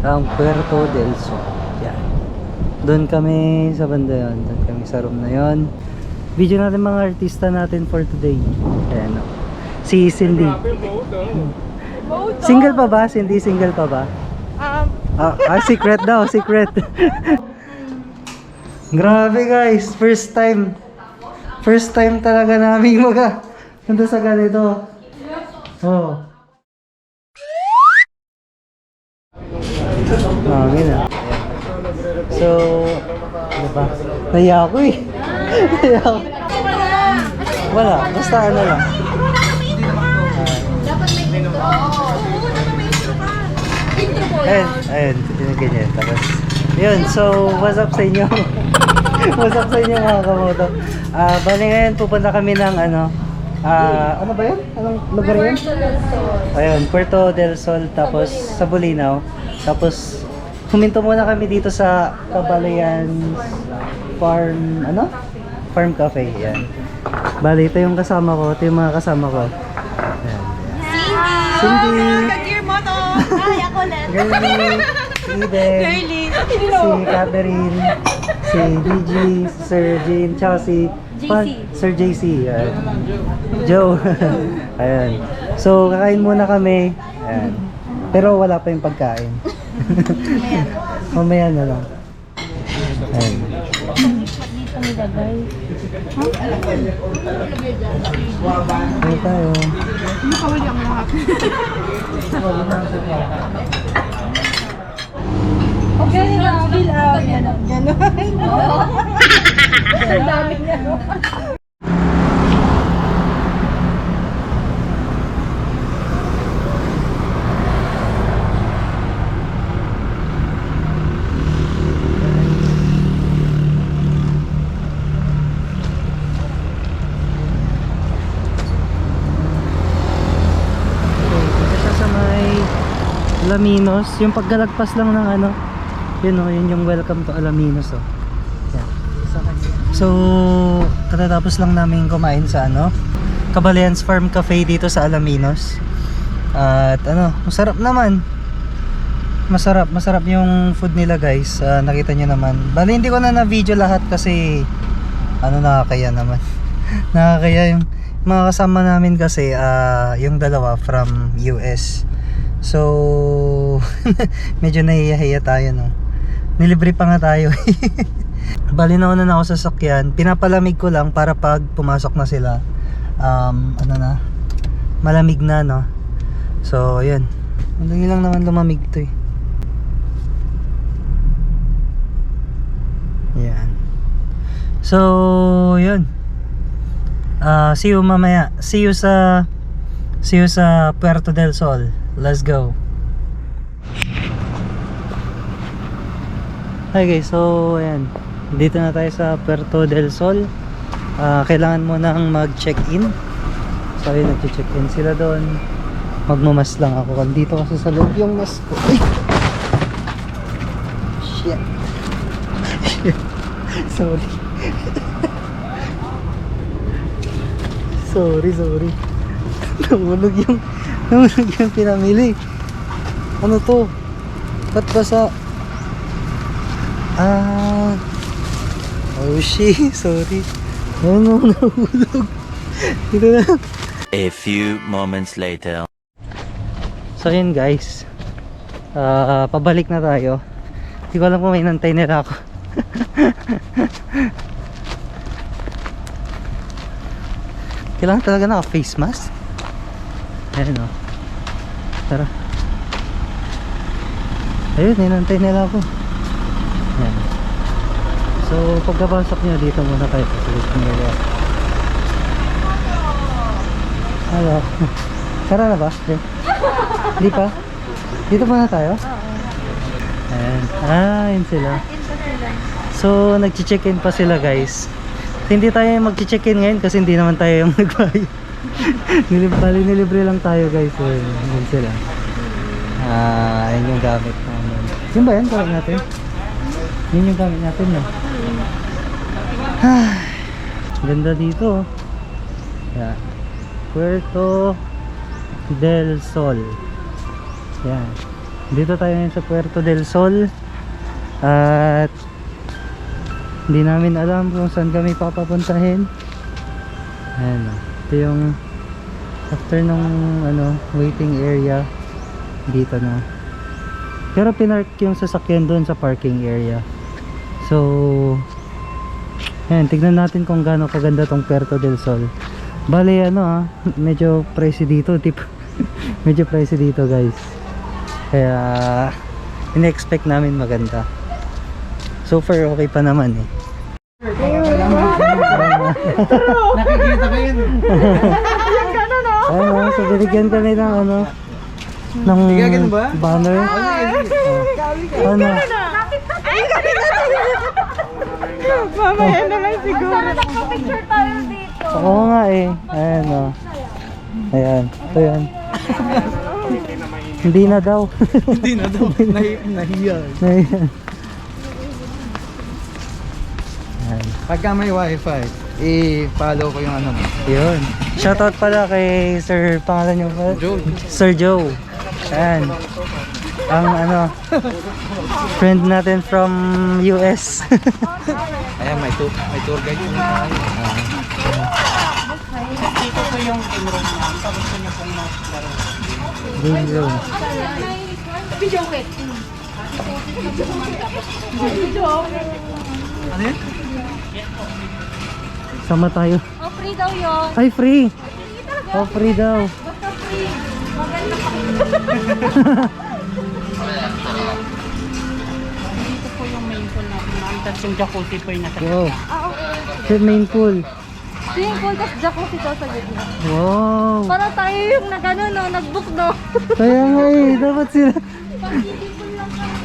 ang Puerto del Sol. Yan. Doon kami sa banda yun. Doon kami sa room na yun. Video natin mga artista natin for today. Ayan o. Si Cindy. Single pa ba? Cindy, single pa ba? Secret daw, secret. Grabe guys, first time. First time talaga namin punta sa ganito. Oh. Na. So, ano ba? Naya ako eh. Naya ako. Wala, basta ano lang. Ayun, ganyan. Tapos, yun, so, what's up sa inyo? What's up sa inyo mga kamoto? Bali ngayon, pupunta kami ng ano ba yun? Anong lugar yun? Ayun, Puerto del Sol, tapos sa Bulinaw. Tapos, huminto muna kami dito sa Cabalayan Farm, Farm Cafe, yan. Bali, ito yung kasama ko, ito yung mga kasama ko. Ayan. Cindy! Kag-gear mo to! Ay, ako ulit! Girlie! Si Eden! Girlie! Si Catherine! Si DG! Si Sir Jane! Tsaka si Sir JC! Ayan. Joe! Ayan. So, kakain muna kami. Ayan. Pero wala pa yung pagkain. Mamaya na lang. Ayan. Dito nilagay. Ano tayo? Nakawali ang lahat. Okay na, bill out. Ganon. Ang dami niya. Alaminos, yung paggalagpas lang ng ano, yun yung welcome to Alaminos yan. So katatapos lang namin kumain sa Cabalayan's Farm Cafe dito sa Alaminos. At masarap naman, masarap yung food nila guys. Nakita nyo naman, bali hindi ko na video lahat kasi nakakaya naman. Nakakaya yung mga kasama namin kasi yung dalawa from US. So medyo nahihiya tayo nilibre pa nga tayo. Bali na ako sa sakyan, pinapalamig ko lang para pag pumasok na sila malamig na so yun, madali lang naman lumamig to yan. So yun, see you mamaya, see you sa Puerto del Sol. Let's go. Hi guys, so ayan, dito na tayo sa Puerto del Sol. Kailangan mo nang mag-check-in. So ayun, nag-check-in sila doon. Magmamas lang ako dito kasi sa loob yung mask ko. Ay! Shit. Sorry. Nahulog yung pinamili. Ano to? Ba't basa? Oh shit, sorry. Nahulog. Dito na. A few moments later. So yun guys, pabalik na tayo. Hindi ko alam kung may nantay nila ako. Kailangan talaga naka face mask. Ayan tara. Ayun, ninantay nila ako. Ayan. So pagkabasok nyo dito muna kayo sa nila. Hello. Tara na ba? Hindi pa? Dito muna tayo? Ayan. Yun sila. So nag-check-in pa sila guys. Hindi tayo mag-check-in ngayon kasi hindi naman tayo yung nagbayad. Nilibre lang tayo guys. So yun sila. Ayun yung gamit namin. Yun ba yan? Gamit natin? Yun yung gamit natin ganda dito. Yan. Puerto del Sol. Yan. Dito tayo ngayon sa Puerto del Sol. At hindi namin alam kung saan kami papapuntahin. Ayan, ito yung after nung waiting area. Dito na. Pero pinark yung sasakyan doon sa parking area. So ayan, tignan natin kung gaano kaganda tong Puerto del Sol. Bale medyo pricey dito, medyo pricey dito guys. Kaya in-expect namin maganda. So far okay pa naman eh. Nakikita ko yun. Ayun, so binigyan kami ng ng Ganun ba? banner. Ano? Mamaya na lang siguro. Sana nagpa-picture tayo dito. Oo nga eh. Ayan Ayan. Ito yan. Hindi na daw. Hindi na daw. Nahiya. Ayan. Ayan. Pagka may wifi, i-follow ko yung ano mo. Yun. Shoutout pala kay Sir, pangalan niyo pa? Joe. Sir Joe. Ayan. Ang friend natin from US. Ayan, may tour guide na tayo. Dito po yung room na. Tapos ko niya po yung laro. Game room. Video kit. Ano yun? Sama tayo. Oh, free daw yun. Ay, free. Oh, free daw. Basta free. Maganda pa. Dito po yung main pool natin. Tapos yung jacuzzi po yung nasa. Wow. Okay. Sa main pool. Swimming pool, tapos jacuzzi daw sa gitna. Wow. Para tayo yung nag-book no. Kaya nga eh. Dapat sila. Pag-ibig lang kami.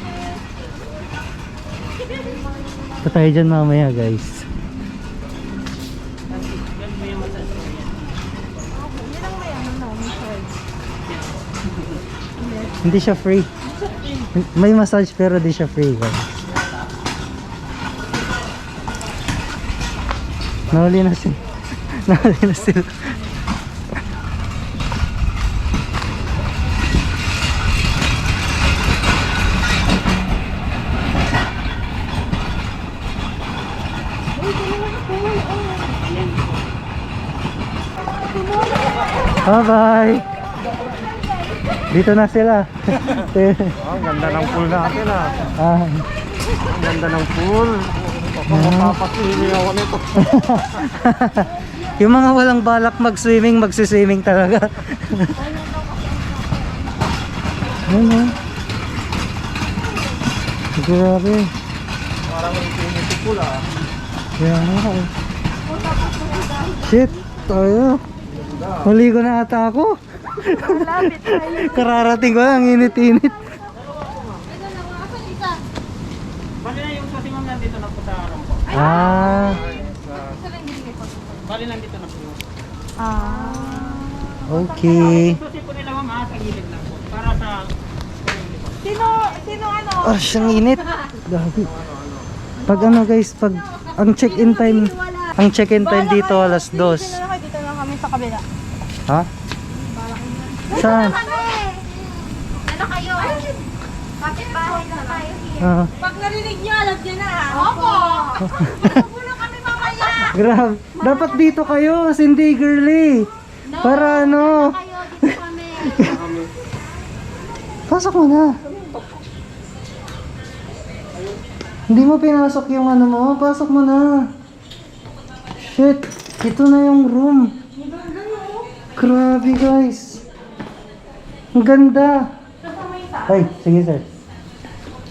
Pa tayo dyan mamaya guys. Hindi siya free. May massage pero di siya free guys. Nahuli na sila. Nahuli na sila. Bye-bye! Dito na sila. Ang ganda ng pool natin ah. Ah, Ang ganda ng pool. Mapapasili ako nito. yung mga walang balak mag-swimming, magsiswimming talaga. Ano? Grabe. Parang infinity pool ah. Kaya nga eh. Shit, tayo. Maligo na ata ako. Kararating ko lang, init-init. Bali na yung kasi ma'am nandito na po sa araw po. Ah, Bali nandito na po. okay. Susi po nila ma'am sa gilid lang po. Para sa... Sino ano? Ah, siyang init. Gabi. Pag guys, pag ang check-in time dito alas 2. Dito na kami sa kabila. Ha? Saan? Ano kayo? Kapit-bahay na tayo here. Ah, Pag narinig niyo, alam niyo na. Opo! Pupuno kami mamaya. grabe. Dapat dito kayo, hindi girly. Para ano? Kayo, dito kami. Pasok mo na. Hindi mo pinasok yung ano mo. Pasok mo na. Shit. Ito na yung room. Grabe guys. Ang ganda. Ay, sige sir.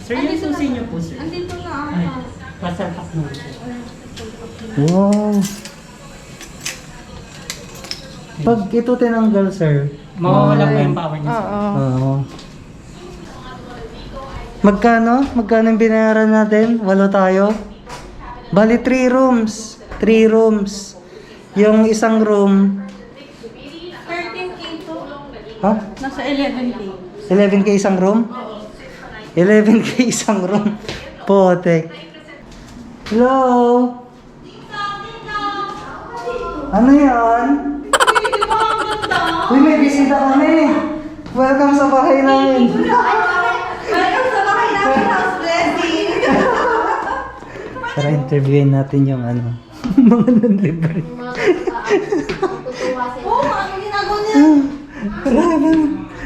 Sir, yung susi niyo po, sir. Andito na ako. Pasalpak mo. Wow. Pag ito tinanggal sir. Mawawala po yung power niya, sir. Oo. Magkano? Magkano yung binayaran natin? 8 tayo? Bali 3 rooms. 3 rooms. Yung isang room. 13K to. Ha? Nasa 11K. 11K isang room? 11K isang room. Potek. Hello? Ano yan? Uy, may bisita kami. Welcome sa bahay namin. Tara, interviewin natin yung ano, mga non-libre.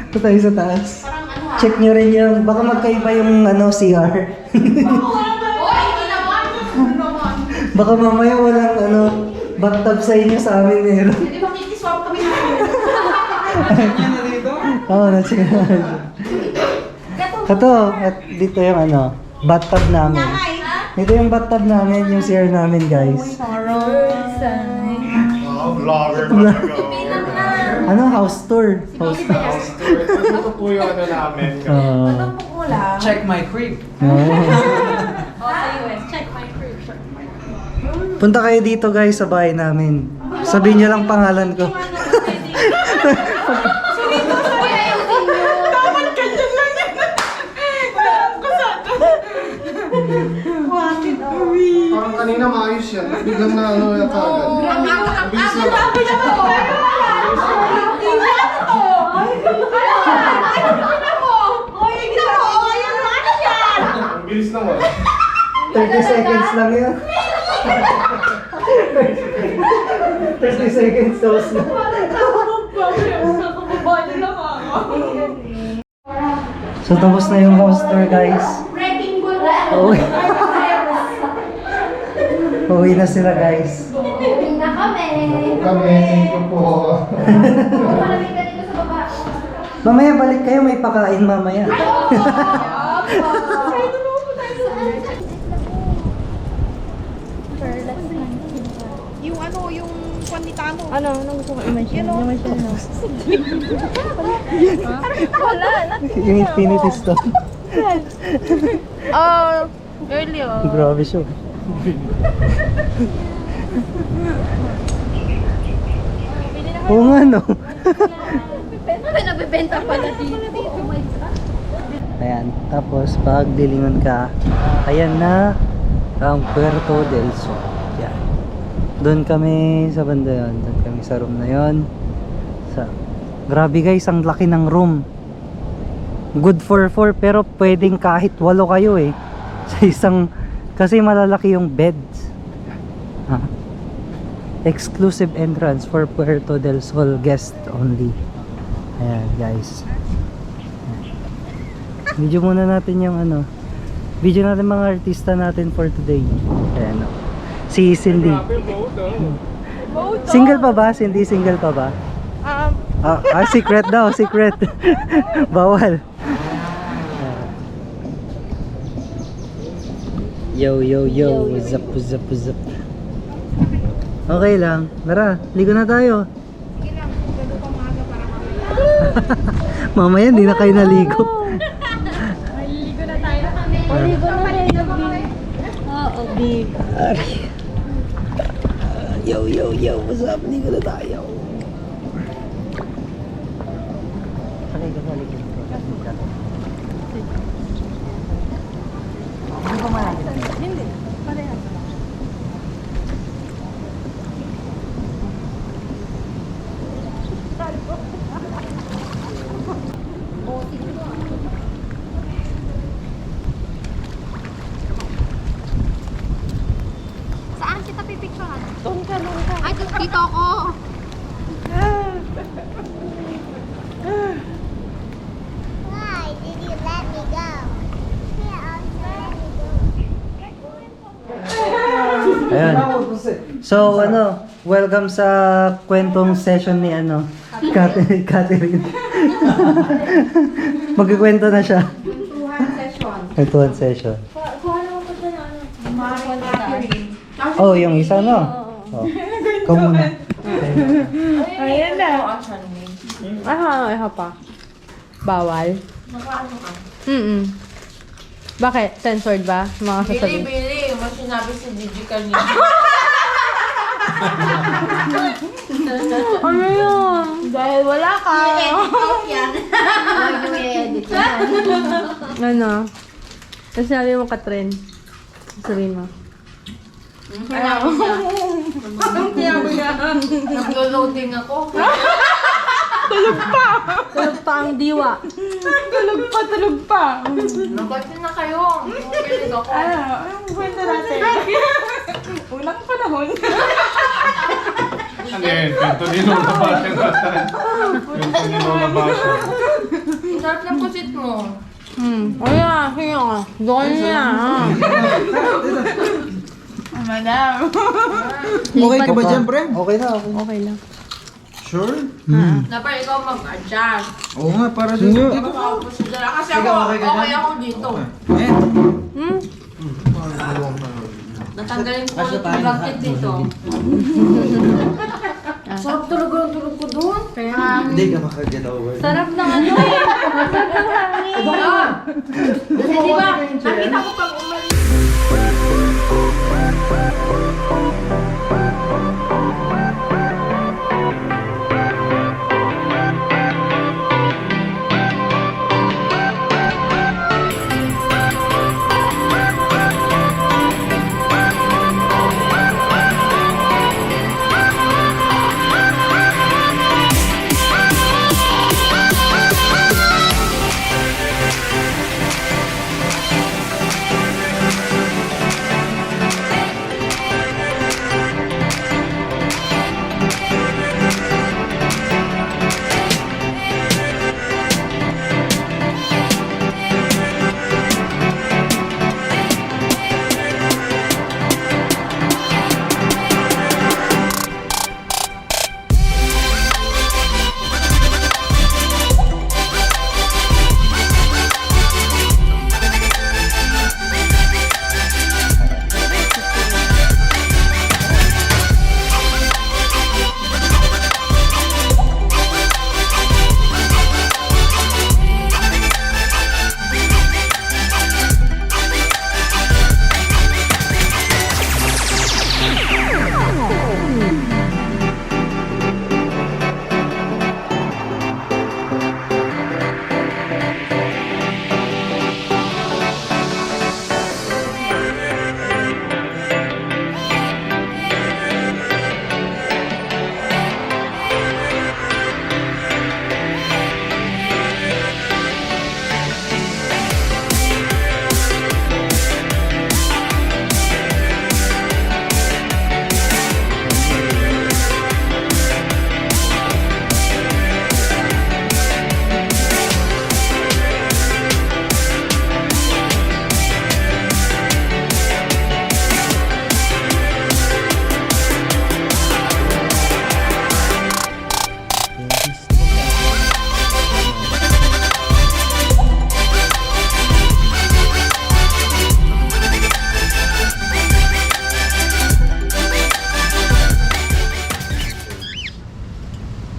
Ito tayo sa taas. Check nyo rin yung, baka magkaiba yung ano, CR. Baka mamaya walang ano, bathtub sa inyo, sa amin meron. Hindi makikiswap kami na. Oo, na-check namin. Ito, at dito yung ano, bathtub namin. Ito yung bathtub namin, yung CR namin, guys. Vlogger talaga. Ano, house tour. House tour. Ito po yung ano namin. Check my crib. Punta kayo dito, guys, sa bahay namin. Sabihin nyo lang pangalan ko. Parang kanina maayos yan. Biglang na ano yung kagad. Bilis lang. Ang bilis naman. 30 seconds lang yun. 30 seconds tapos na. So tapos na yung house tour, guys. Uwi. Uwi na sila, guys. Kami, thank you po. Mamaya balik kayo, may pakain mamaya. Yung ano, yung kwantita mo. Ano gusto mo i-mention? I-mention mo. Wala na. Yung Infinity Stone. Oh, girly oh. Grabe siya. Oo nga, no? May nabibenta pala dito. Oh my God. Ayan, tapos pag dilingon ka, ayan na ang Puerto del Sol. Yan. Doon kami sa banda yun. Doon kami sa room na yun. Grabe guys, ang laki ng room. Good for 4 pero pwedeng kahit 8 kayo eh. Sa isang, kasi malalaki yung beds. Ha? Exclusive entrance for Puerto del Sol guest only. Ayan guys. Video muna natin yung ano. Video natin mga artista natin for today. Ayan o. Si Cindy. Single pa ba? Cindy, single pa ba? Secret daw, secret. Bawal. Yo, yo, yo. What's up, what's up, what's up? Okay lang. Tara, ligo na tayo. Sige lang, gado pa maaga para mamaya. Mamaya, hindi na kayo naligo. Maliligo na tayo. Maligo na rin. Oo, big. Yo, yo, yo. What's up? Ligo na tayo. Sakay ka sa likod ko. Hindi ba malaki? Hindi. Parehas. Saan kita pipicturean? Doon ka. Ay, dito ako. Why did you let me go? Yeah, also let me go. Ayan. So, ano, welcome sa kwentong session ni ano, Catherine. Magkikwento na siya. Kwentuhan session. Kwentuhan session. Kuha naman po siya ng ano. Oh, yung isa, no? Oh. Ikaw muna. Ayan na. Aha pa. Bawal. Bakit? Censored ba? Mga sasabihin. Bili, mas sinabi si Gigi kanina. Ano yun? Dahil wala ka. Yan. Yung i-edit yan. Ano? Tapos sinabi mo, Katrin. Sabihin mo. Naglo-loading ako. Tulog pa ang diwa. Tulog pa. Nabatin na kayo. Makikinig ako. Anong kwento natin? Unang panahon. Ano yun? Kwento ni Lola Basha natin. Kwento ni Lola Basha. Ang sarap ng pusit mo. Kaya, kaya ka. Doon niya. Madam. Okay ka ba dyan, pre? Okay na, okay. Okay lang. Sure? Dapat ikaw mag-adjust. Oo nga, para dito. Makaupo siya dala. Kasi ako, okay ako dito. Eh, Natanggalin ko ulit yung blanket dito. Sarap talaga ang tulog ko doon. Kaya, hindi ka makaget over. Sarap ng ano eh. Sarap ng hangin. kasi di ba, nakita ko pag umalis.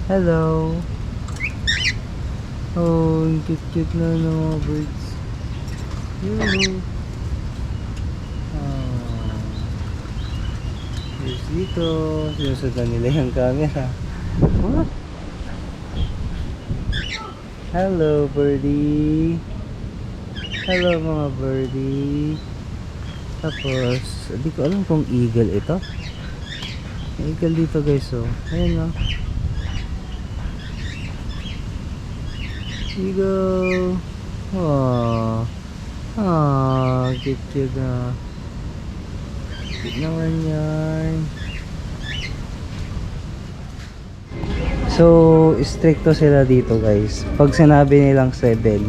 Hello. Oh, ang cute-cute na ng mga birds. Hello. Here's dito. Sinusundan nila yung camera. What? Hello, birdie. Hello, mga birdie. Tapos, hindi ko alam kung eagle ito. May eagle dito, guys. Oh. Ayan, oh. Eagle. Aww. Aww, cute na. Cute naman yan. So, stricto sila dito, guys. Pag sinabi nilang 7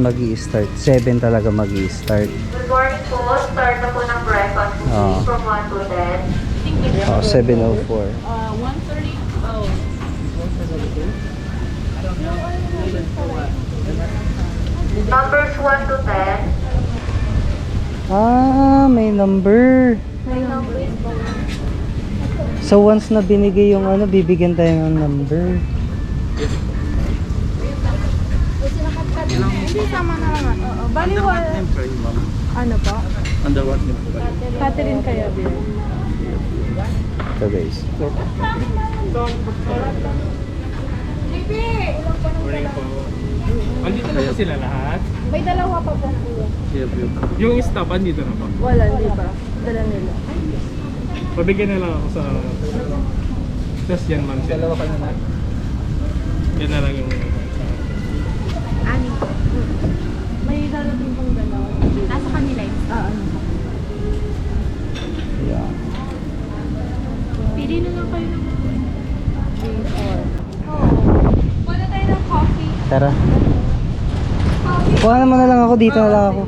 magi-start. 7 talaga magi-start. Good morning po. Start na po ng breakfast from 1 to 10. Oh, 7:04. 1:30. Oh. Numbers 1 to 10. Ah, may number. So once na binigay yung ano, bibigyan tayo ng number. Hindi, tama na lang. Oo. Bali, ano po? Underwater name po ba? Catherine kaya, Bill. Ito, guys. Morning po. Andito na po sila lahat? May dalawa pa po kuya. Yung staff, andito na po. Wala, hindi pa. Dala nila. Pabigyan na lang ako sa test yan, ma'am. Dalawa ka na na. Yan na lang yung Ani. May darating pang dalawa. Nasa kanila yun. Yeah. Pili na lang kayo ng 3, 4. Oh. Wala tayo ng coffee. Tara. Kuha naman na lang ako, dito na lang ako.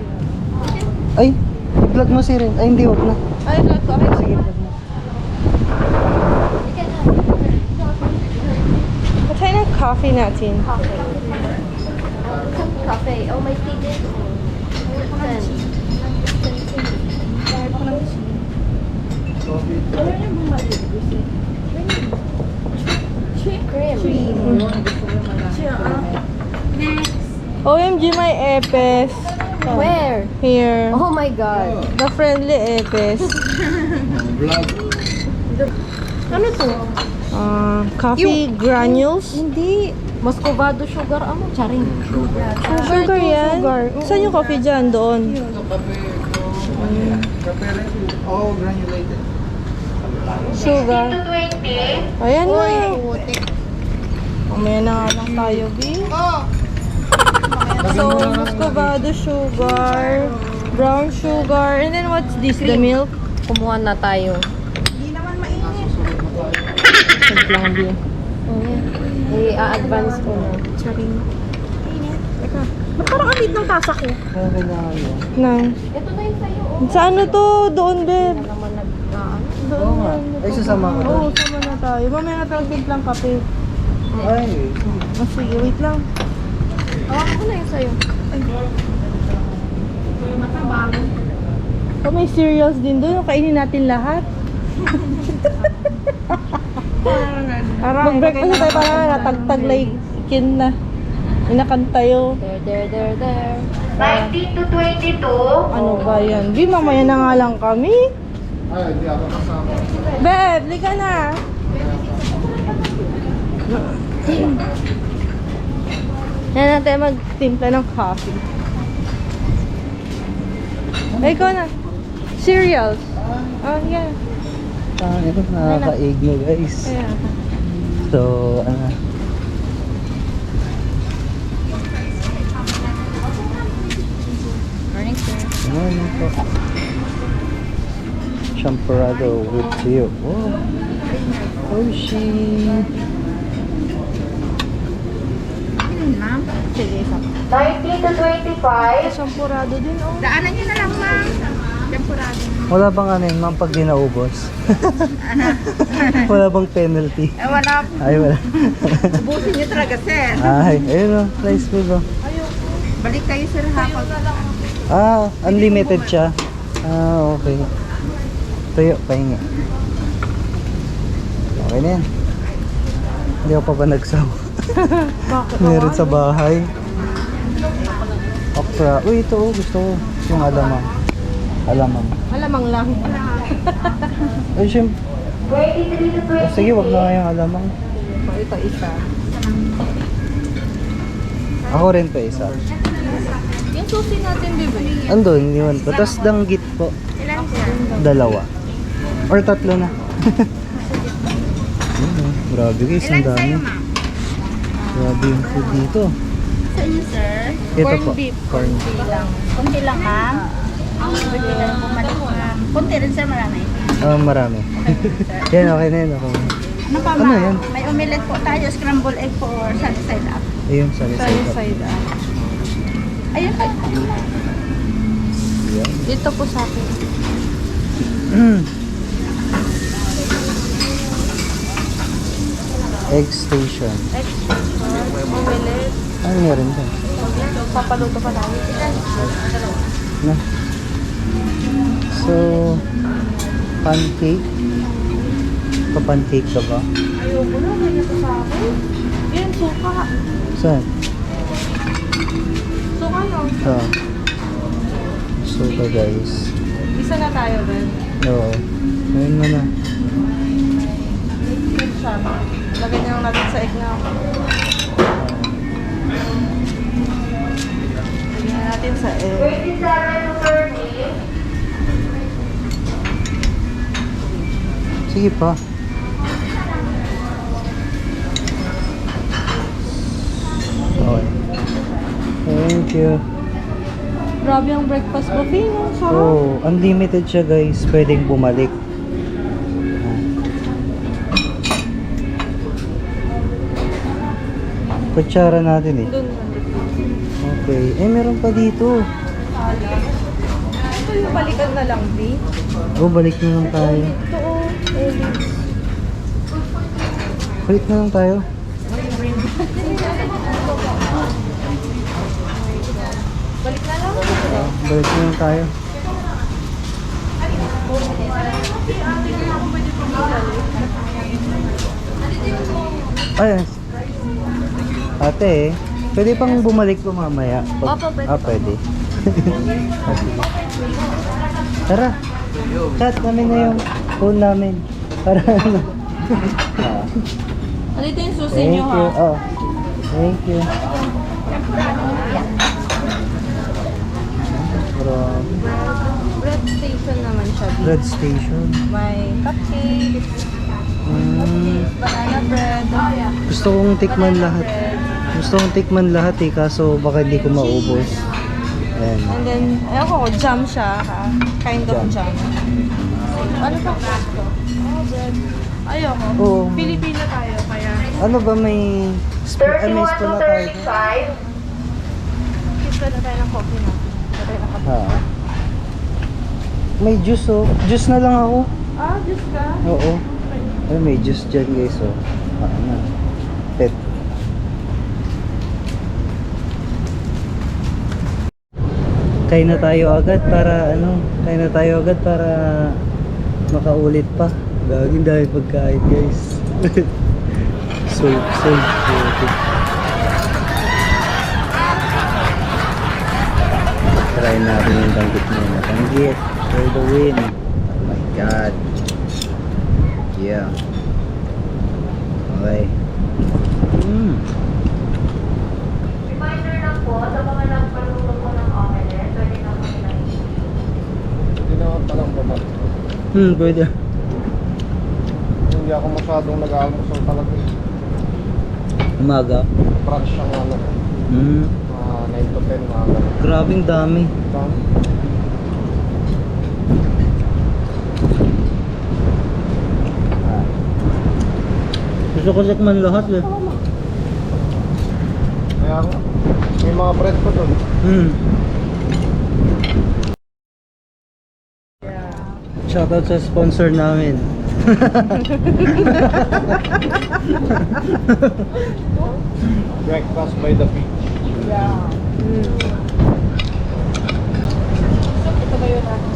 Ay, vlog mo si Ren. Ay, hindi, wag na. Ay, vlog ko. Okay. Sige, vlog mo. Patay ng coffee natin. Cafe. Oh, may ticket. OMG, may epes. Where? Here. Oh my God. The friendly epes. Vlog. Ano to? Coffee granules. Hindi. Muscovado sugar. Ano? Charing. Sugar yan. Saan yung coffee dyan? Doon. Oh, granulated. Sugar. 20. Ayan na. Mamaya na nga lang tayo, B. So, muscovado sugar, brown sugar, and then what's this? The milk? Kumuha na tayo. Wait lang, B. I-advance ko na. Charing. Ba't parang alit ng tasa ko? Kaya kailangan mo. Nang. Ito na yung sa'yo. Sa ano to? Doon, babe. Naman Oo nga. Ay, sasama ko doon. Oo, sama na tayo. Mamaya na tayo biglang kape. Ay, Sige, wait lang. Hawakan ko na yung sa'yo. Oh, may cereals din doon. Kainin natin lahat. Mag-break na tayo para natagtag-kin na. Inakan tayo. There. 19 to 22. Ano ba yan? Di, mamaya na nga lang kami. Ay, hindi ako kasama. Beb, lika na. Yan natin magtimpla ng coffee. Ay, ikaw na. Cereals. Oh, yeah. ito nakaka-egg na guys. Ayan. So, ano. Morning po. Champorado with tuyo. Oh, shit. Sige, isa. 19 to 25. Champurado din, oh. Daanan nyo na lang, ma'am. Tempurado. Wala bang ano yun, ma'am, pag di naubos? Wala bang penalty? Wala. Ay, wala. Ubusin nyo talaga, sir. Ay, ayun o. Nice food o. Balik kayo, sir, hapon. Ah, unlimited siya. Ah, okay. Tuyo, pahingi. Okay na yan. Hindi ako pa ba nagsaw? Bakit? Meron sa bahay. Okra. Uy, ito oh, gusto ko. Yung alamang. Alamang. Alamang lang. Ay, siyempre. 23 to 26. Sige, wag na nga yung alamang. Ito, isa. Ako rin pa isa. Yung susi natin, bebe. Andun, yun po. Tapos danggit po. Ilan, sir? 2. Or 3 na. Yun, oh. Grabe guys, ang Ilan dami. sa'yo, ma'am? Grabe yung food dito. Sa inyo, sir? Ito Corn po. beef. Corn. Kunti lang, ma'am. Ang bibili na bumalik, ma'am. Kunti rin, sir, marami. Marami. Yan, okay na yun. Okay. Ano pa, Ano ma'am? yan? May omelette po tayo, scrambled egg po or sunny side up. Ayun, sorry. Sunny side up. Ayun pa. Yan. Dito po sa akin. Egg station. Omelette. Ano meron dyan? Papaluto pa namin. Na. So, pancake. Pa-pancake ka ba? Ayoko na, ganyan to sa akin. Yan, suka. Saan? Suka yun. So guys. Isa na tayo, Ben. Oo. Ngayon mo na. Yan siya. Lagay na lang natin sa egg na. Lagyan na natin sa egg. 27 to 30. Sige pa. Okay. Thank you. Grabe ang breakfast buffet, no? Sarap. Oh, unlimited siya guys. Pwedeng bumalik. Kutsara natin eh. Doon. Okay. Eh, meron pa dito. Ito yung balikan na lang, B. Oh, balik na lang tayo. Ito, Ellie. Balik na lang tayo. Balik na lang. Balik na lang tayo. Ay, ate, pwede pang bumalik po mamaya. Opo, pwede. Ah, pwede. Tara, chat namin na yung phone namin. Para ano. Andito yung susi Thank nyo, ha? you. Oh, thank you. From Bread station naman siya, B. Bread Station. May cupcake, banana bread, Gusto kong tikman lahat. Gusto kong tikman lahat eh, kaso baka hindi ko maubos. Ayan. and then, ayun ko, jam siya, ha? Kind of Jam. jam. Ano pa gusto? Oh, bread. Ayoko. Oo. Pilipino tayo, kaya Ano ba may may 31 spoon to na tayo? 35. kiss na tayo ng coffee natin. Tayo ng coffee. Ha. May juice oh. Juice na lang ako. Ah, Diyos ka. Oo. Ay, may juice dyan guys oh. Ano? Pet. Kain na tayo agad para ano? Kain na tayo agad para makaulit pa. Gagawin dahil pagkain guys. so. Try natin yung tanggit muna. Tanggit for the win. Oh my god. Yeah. Okay. Reminder lang po, sa mga nagpaluto po ng omelette, pwede na po nilang Hindi naman palang babat. Pwede. Hindi ako masyadong nag-almusal talaga. Umaga. Brunch ang ano. 9 to 10 mga ganun. Grabing dami. Dami. Gusto ko tikman lahat eh. Kaya nga, may mga bread pa doon. Shoutout sa sponsor namin. Breakfast by the beach. Yeah. Ito ba yun natin?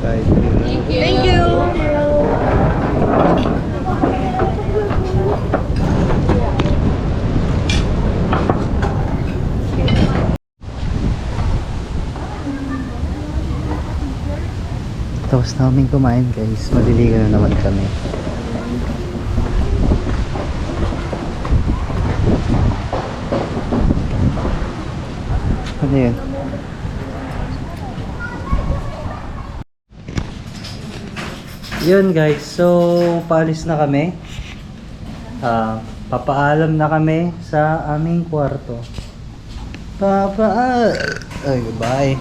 Thank you. Thank you. Tapos namin kumain guys. Maliligan na naman kami. Ano yun? Yun guys, so paalis na kami. Papaalam na kami sa aming kwarto. Ay, bye.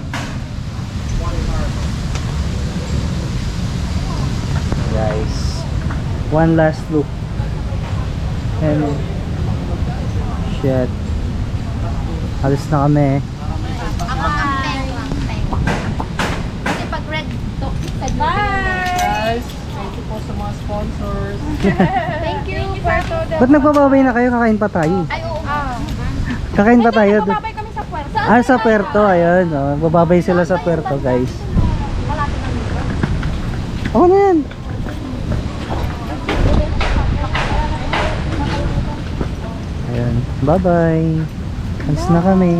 Guys, one last look. And shit. Alis na kami. Ako ang peng. Kasi pag red to, Bye! Thank you po sa mga sponsors. Thank you for the... Ba't nagbababay na kayo? Kakain pa tayo. Ay, oo. Kakain pa tayo. Babay kami sa puwerta. Sa Puerto. Ayun. Oh. Bababay sila sa Puerto guys. Malapit na dito. Ako na yan. Ayun. Bye-bye. Alis na kami.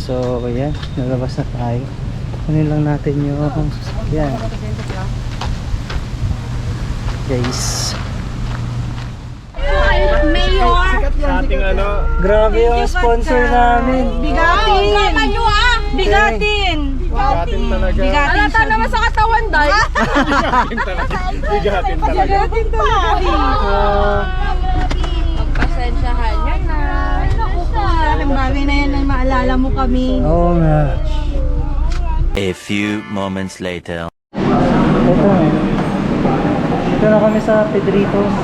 So, ayan. Nalabas na tayo. Kunin lang natin yung sasakyan. Guys. Mayor! Sa ating ano, Grabe yung sponsor namin. Bigatin! Bigatin! bigatin talaga. Alata naman sa katawan, Day. Bigatin talaga. Bigatin talaga. Bigatin talaga. Pagpasensyahan nyo na. Ang bagay na yan na maalala mo kami. Oo nga. A few moments later. Ito. Dito na kami sa Pedritos.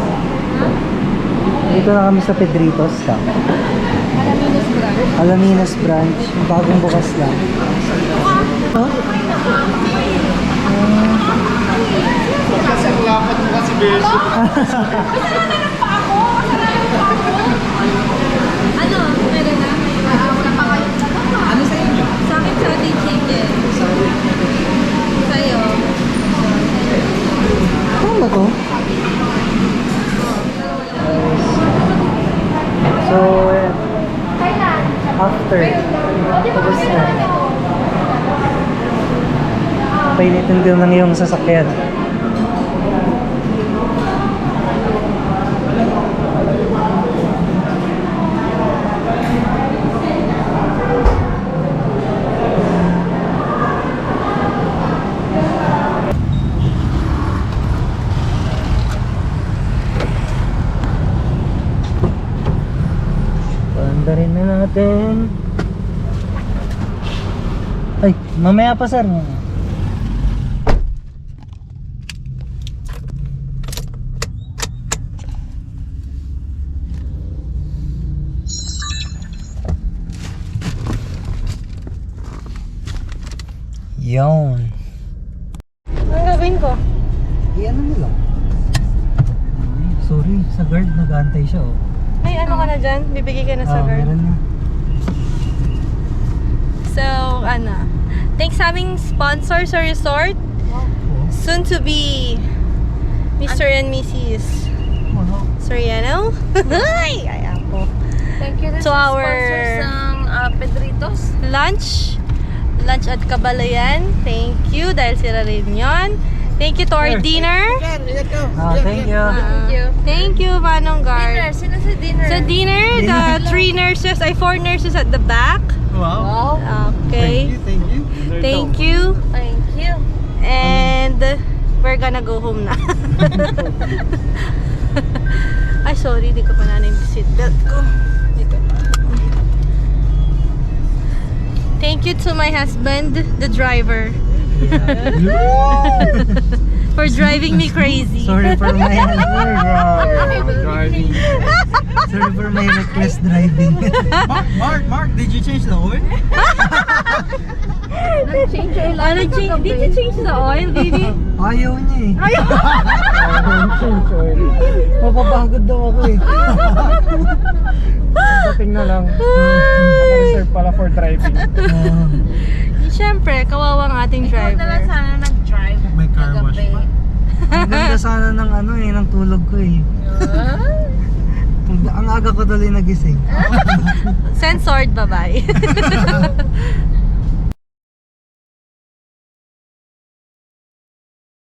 Dito na kami sa Pedritos. Alaminos branch. Bagong bukas lang. Huh? Kasi ang lapad mo kasi, Beso. Ano? Meron na? Ano sa inyo? Sa akin sa ating chicken. Sa'yo. Ano ba to? So, after, tapos na. Painitin din lang yung sasakyan. Pandarin na natin. Ay, mamaya pa sir. Yon. Ang gagawin ko? Iyan mo lang. Sorry, sa guard nag-aantay siya oh. Ay, ano ka na dyan? Bibigay ka na sa girl. Meron na. So, thanks sa aming sponsor sa resort. Soon to be Mr. and Mrs. Soriano. Ay, ako. Thank you rin To sa our sponsors ng Pedritos. lunch at Kabalayan. Thank you dahil sila rin yun. Thank you to our dinner. Thank you. Thank you, Manong Guard. Dinner, sino sa dinner? Sa dinner, the 4 nurses at the back. Wow. Okay. Thank you. Thank you. Thank you. And we're gonna go home na. Ay, sorry, di ko pa na yung seatbelt ko. Dito. Thank you to my husband, the driver. For driving me crazy. Sorry for my Driving. Sorry for my reckless driving. Mark, did you change the oil? Change your life. Did you change the oil, baby? Ayaw niya eh. Ayaw! Mapapagod daw ako eh. Dating na lang. Naka-reserve pala for driving. Siyempre, kawawang ating driver. Ikaw na lang sana nag-drive. May car wash kagabi. pa. Ang ganda sana ng ng tulog ko eh. Ang aga ko tuloy nagising. Censored, bye-bye.